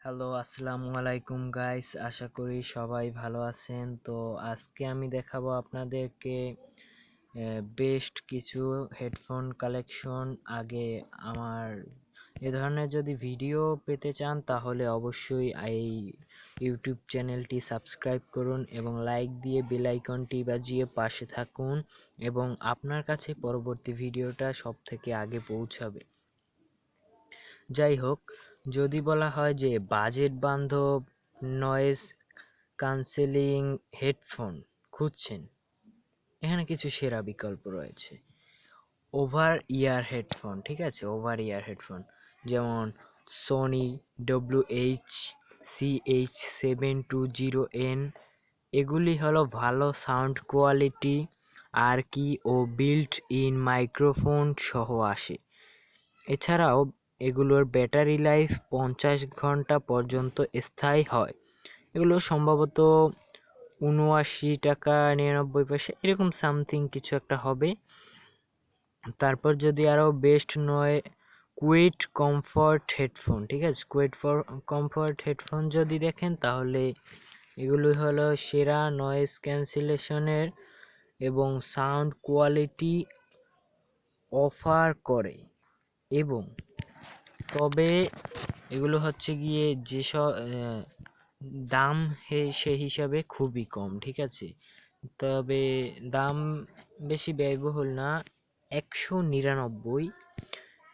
Hello, আসসালামু আলাইকুম guys. আশা করি সবাই ভালো আছেন। তো আজকে আমি দেখাবো আপনাদেরকে বেস্ট কিছু হেডফোন কালেকশন। আগে আমার এ ধরনের যদি ভিডিও পেতে চান তাহলে অবশ্যই এই ইউটিউব চ্যানেলটি সাবস্ক্রাইব করুন এবং লাইক দিয়ে বেল আইকনটি বাজিয়ে পাশে থাকুন এবং আপনার কাছে পরবর্তী ভিডিওটা সবথেকে আগে পৌঁছাবে। যাই হোক, যদি বলা হয় যে বাজেট বান্ধব নয়েজ ক্যান্সেলিং হেডফোন খুঁজছেন, এখানে কিছু সেরা বিকল্প রয়েছে। ওভার ইয়ার হেডফোন, ঠিক আছে, ওভার ইয়ার হেডফোন যেমন সোনি WH-CH720N। এগুলি হলো ভালো সাউন্ড কোয়ালিটি আর কি ও বিল্ট ইন মাইক্রোফোন সহ আসে। এছাড়াও এগুলোর ব্যাটারি লাইফ 50 ঘন্টা পর্যন্ত স্থায়ী হয়। এগুলো সম্ভবত 79 টাকা 99 পয়সা এরকম সামথিং কিছু একটা হবে। তারপর যদি আরও বেস্ট নয় কুইট কমফর্ট হেডফোন, ঠিক আছে, কমফর্ট হেডফোন যদি দেখেন তাহলে এগুলো হলো সেরা নয়েজ ক্যান্সেলেশনের এবং সাউন্ড কোয়ালিটি অফার করে, এবং তবে এগুলো হচ্ছে গিয়ে যেসব দাম সে হিসাবে খুবই কম, ঠিক আছে। তবে দাম বেশি ব্যয়বহুল না, 199।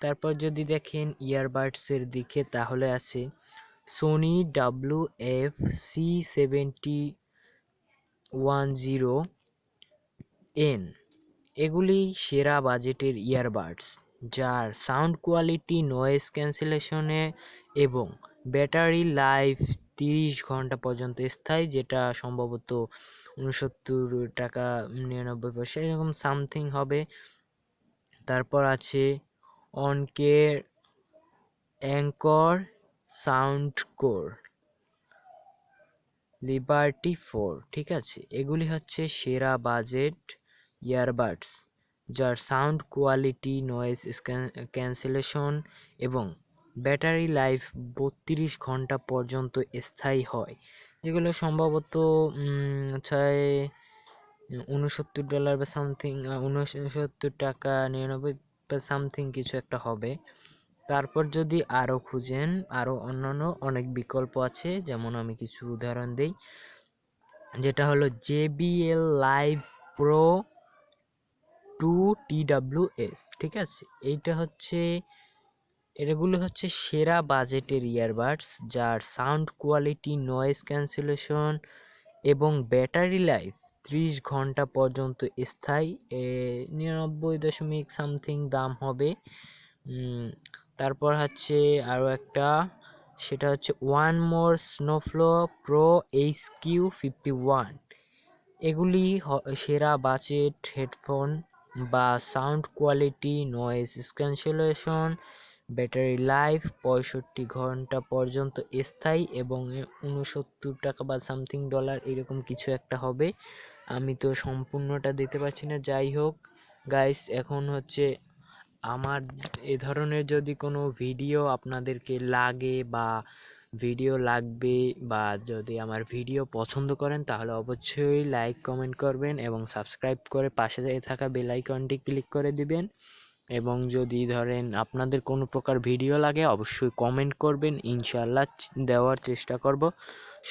তারপর যদি দেখেন ইয়ারবাডসের দিকে তাহলে আছে সোনি WF-C7010N। এগুলি সেরা বাজেটের ইয়ারবাডস যার সাউন্ড কোয়ালিটি, নয়েজ ক্যান্সেলেশনে এবং ব্যাটারি লাইফ 30 ঘন্টা পর্যন্ত স্থায়ী, যেটা সম্ভবত 69 টাকা 99 পয়সা এরকম সামথিং হবে। তারপর আছে অনকের অ্যাঙ্কর সাউন্ড কোর লিবার্টি 4, ঠিক আছে। এগুলি হচ্ছে সেরা বাজেট ইয়ারবাডস যার সাউন্ড কোয়ালিটি, নয়েজ ক্যান্সেলেশন এবং ব্যাটারি লাইফ 32 ঘন্টা পর্যন্ত স্থায়ী হয়, যেগুলো সম্ভবত $69 বা সামথিং, 69 টাকা 99 বা সামথিং কিছু একটা হবে। তারপর যদি আরও খুঁজেন, আরও অন্যান্য অনেক বিকল্প আছে, যেমন আমি কিছু উদাহরণ দিই, যেটা হলো JBL লাইভ প্রো 2 TWS, ঠিক আছে। এগুলো হচ্ছে সেরা বাজেটের ইয়ারবাডস যার সাউন্ড কোয়ালিটি, নয়েজ ক্যান্সেলেশন এবং ব্যাটারি লাইফ 30 ঘন্টা পর্যন্ত স্থায়ী। 99 সামথিং দাম হবে। তারপর হচ্ছে আরও একটা, সেটা হচ্ছে ওয়ান মোর স্নোফ্লো প্রো HQ51। এগুলি সেরা বাজেট হেডফোন বা sound quality, noise cancellation, battery life 65 ঘন্টা পর্যন্ত স্থায়ী এবং 69 টাকা বা সামথিং ডলার এরকম কিছু একটা হবে। আমি তো সম্পূর্ণটা দিতে পারছি না। যাই হোক গাইস, এখন হচ্ছে আমার এ ধরনের যদি কোনো ভিডিও আপনাদেরকে লাগে বা ভিডিও লাগবে, বা যদি আমার ভিডিও পছন্দ করেন তাহলে অবশ্যই লাইক কমেন্ট করবেন এবং সাবস্ক্রাইব করে পাশে থাকা বেল আইকনটি ক্লিক করে দিবেন। এবং যদি ধরেন আপনাদের কোনো প্রকার ভিডিও লাগে অবশ্যই কমেন্ট করবেন, ইনশাআল্লাহ দেওয়ার চেষ্টা করব।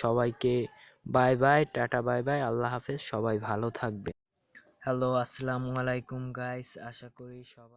সবাইকে bye bye, tata, bye bye, আল্লাহ হাফেজ, সবাই ভালো থাকবে। হ্যালো, আসসালামু আলাইকুম গাইস। আশা করি সবাই